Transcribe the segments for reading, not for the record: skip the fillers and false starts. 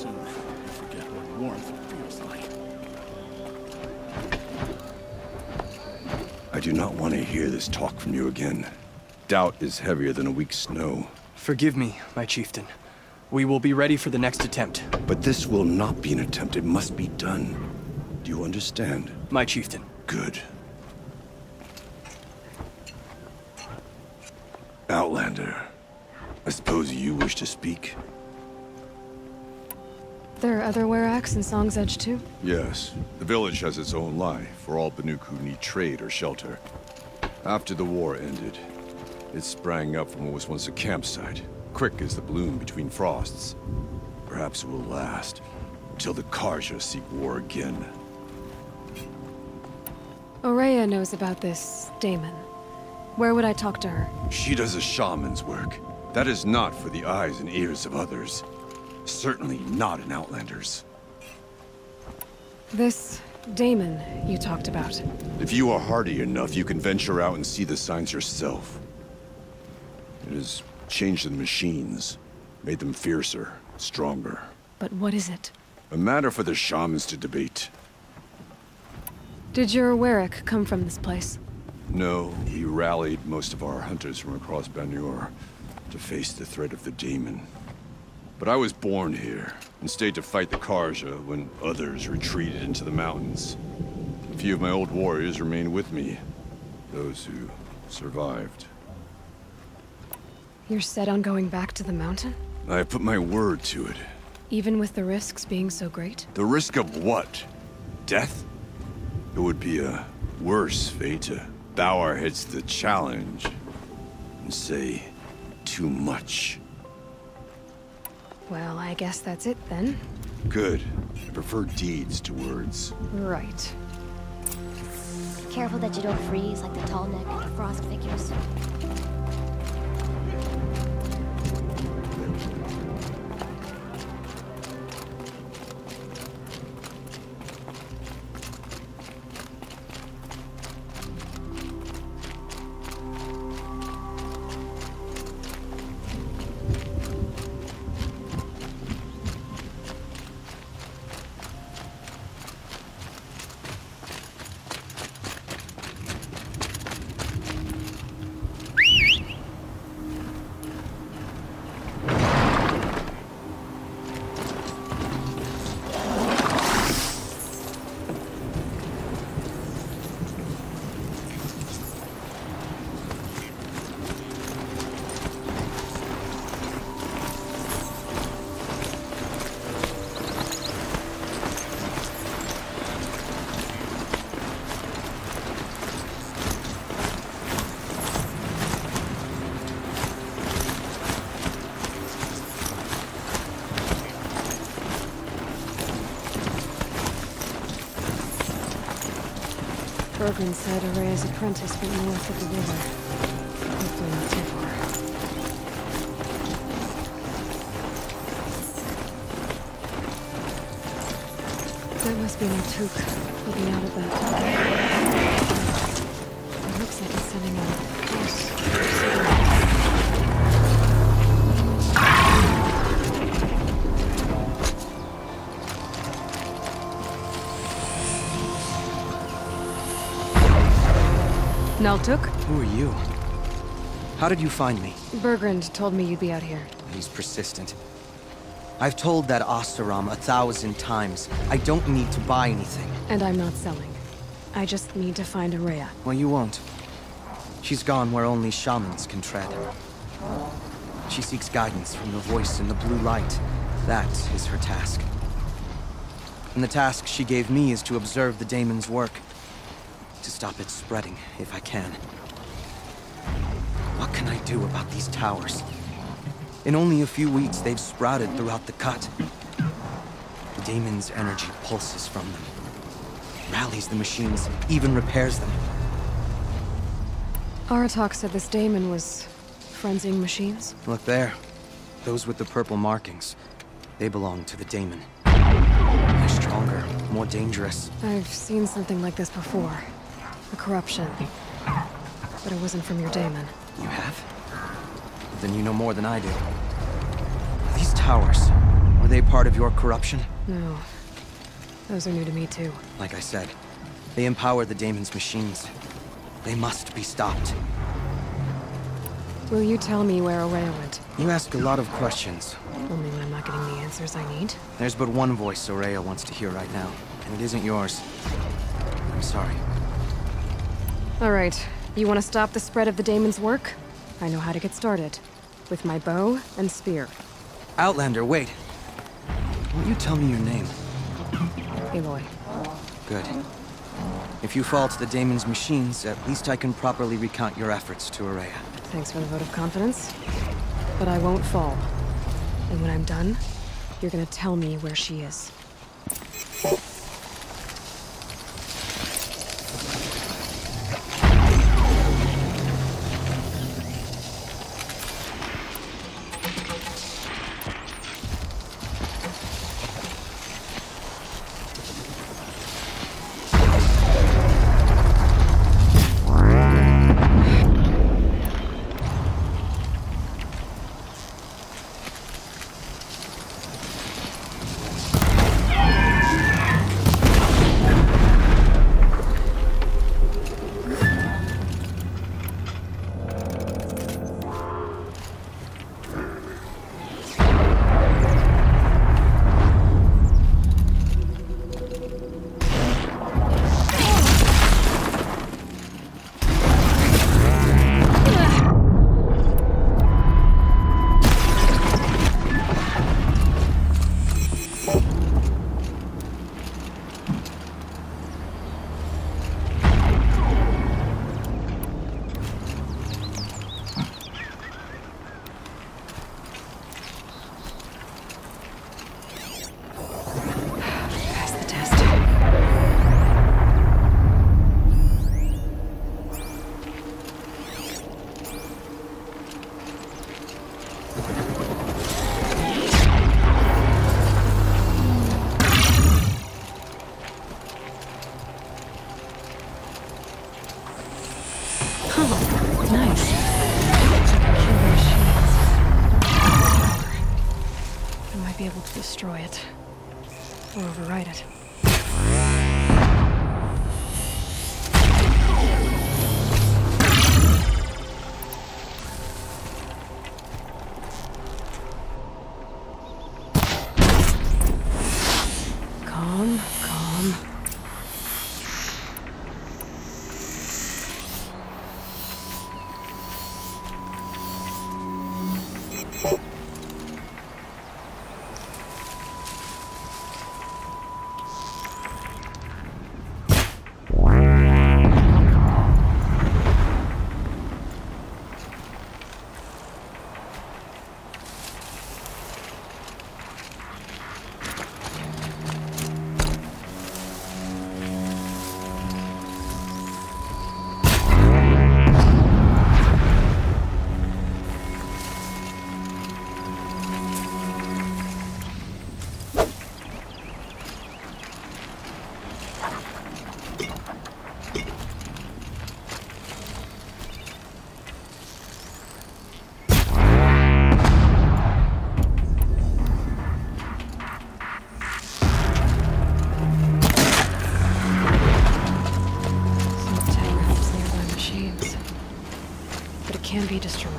soon. I forget what warmth feels like. I do not want to hear this talk from you again. Doubt is heavier than a week's snow. Forgive me, my chieftain. We will be ready for the next attempt. But this will not be an attempt. It must be done. Do you understand? My chieftain. Good. Outlander, I suppose you wish to speak? There are other Weraks in Song's Edge too? Yes. The village has its own life, for all Banuk who need trade or shelter. After the war ended, it sprang up from what was once a campsite, quick as the bloom between frosts. Perhaps it will last, until the Karja seek war again. Aurea knows about this Daemon. Where would I talk to her? She does a shaman's work. That is not for the eyes and ears of others. Certainly not an Outlander's. This Daemon you talked about. If you are hardy enough, you can venture out and see the signs yourself. It has changed the machines, made them fiercer, stronger. But what is it? A matter for the shamans to debate. Did your Werak come from this place? No, we rallied most of our hunters from across Banur to face the threat of the Daemon. But I was born here, and stayed to fight the Karja when others retreated into the mountains. A few of my old warriors remained with me, those who survived. You're set on going back to the mountain? I have put my word to it. Even with the risks being so great? The risk of what? Death? It would be a worse fate to bow our heads to the challenge and say too much. Well, I guess that's it then. Good. I prefer deeds to words. Right. Careful that you don't freeze like the tall neck and the frost figures. Bergren said Aurea's apprentice went north of the river. Hopefully not too far. That must be Nartuk, looking out at that. It looks like he's sending a force. Naltuk? Who are you? How did you find me? Bergrand told me you'd be out here. He's persistent. I've told that Oseram 1,000 times. I don't need to buy anything. And I'm not selling. I just need to find Aurea. Well, you won't. She's gone where only shamans can tread. She seeks guidance from the voice in the blue light. That is her task. And the task she gave me is to observe the Daemon's work. To stop it spreading, if I can. What can I do about these towers? In only a few weeks, they've sprouted throughout the cut. The Daemon's energy pulses from them. Rallies the machines, even repairs them. Aratak said this Daemon was frenzying machines? Look there. Those with the purple markings. They belong to the Daemon. They're stronger, more dangerous. I've seen something like this before. A corruption. But it wasn't from your Daemon. You have? Then you know more than I do. These towers, Were they part of your corruption? No. Those are new to me, too. Like I said, they empower the Daemon's machines. They must be stopped. Will you tell me where Araya went? You ask a lot of questions. Only when I'm not getting the answers I need. There's but one voice Araya wants to hear right now, and it isn't yours. I'm sorry. All right. You want to stop the spread of the Daemon's work? I know how to get started. With my bow and spear. Outlander, wait. Won't you tell me your name? Aloy. Good. If you fall to the Daemon's machines, at least I can properly recount your efforts to Araya. Thanks for the vote of confidence. But I won't fall. And when I'm done, you're gonna tell me where she is. Destroy it. Or override it. Calm, calm. Can be destroyed.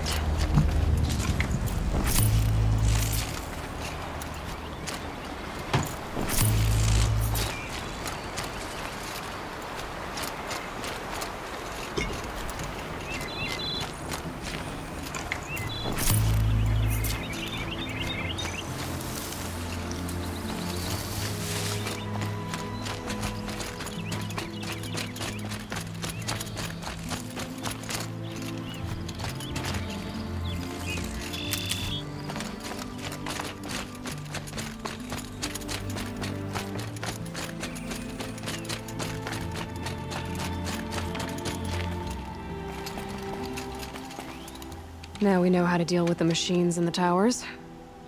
Now we know how to deal with the machines in the towers.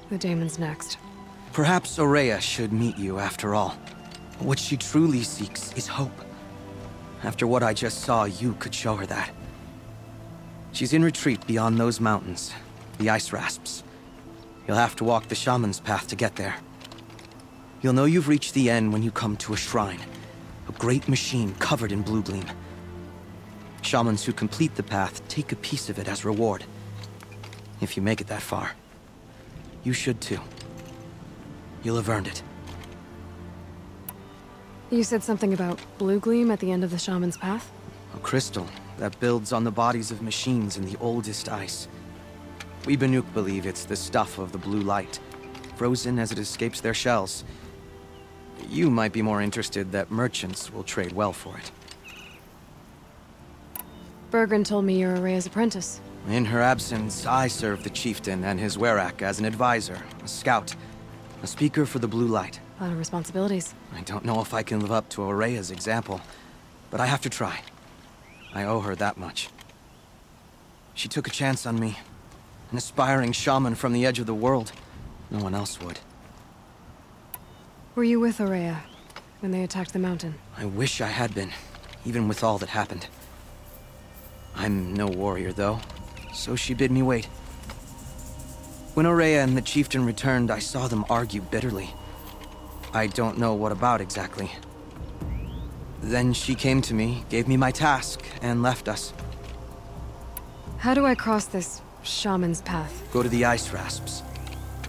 The Daemon's next. Perhaps Araya should meet you after all. What she truly seeks is hope. After what I just saw, you could show her that. She's in retreat beyond those mountains, the ice rasps. You'll have to walk the shaman's path to get there. You'll know you've reached the end when you come to a shrine. A great machine covered in blue gleam. Shamans who complete the path take a piece of it as reward. If you make it that far, you should too. You'll have earned it. You said something about blue gleam at the end of the shaman's path? A crystal that builds on the bodies of machines in the oldest ice. We Banuk believe it's the stuff of the blue light, frozen as it escapes their shells. You might be more interested that merchants will trade well for it. Bergren told me you're Araya's apprentice. In her absence, I serve the chieftain and his werak as an advisor, a scout, a speaker for the blue light. A lot of responsibilities. I don't know if I can live up to Araya's example, but I have to try. I owe her that much. She took a chance on me. An aspiring shaman from the edge of the world. No one else would. Were you with Araya when they attacked the mountain? I wish I had been, even with all that happened. I'm no warrior, though, so she bid me wait. When Araya and the chieftain returned, I saw them argue bitterly. I don't know what about exactly. Then she came to me, gave me my task, and left us. How do I cross this shaman's path? Go to the ice rasps.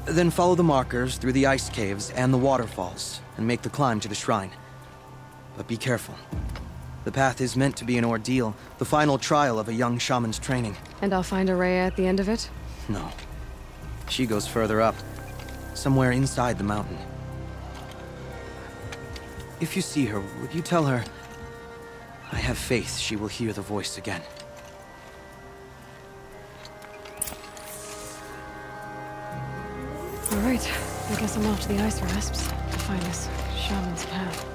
Then follow the markers through the ice caves and the waterfalls, and make the climb to the shrine. But be careful. The path is meant to be an ordeal, the final trial of a young shaman's training. And I'll find Araya at the end of it? No. She goes further up, somewhere inside the mountain. If you see her, would you tell her, I have faith she will hear the voice again. All right, I guess I'm off to the ice rasps to find this shaman's path.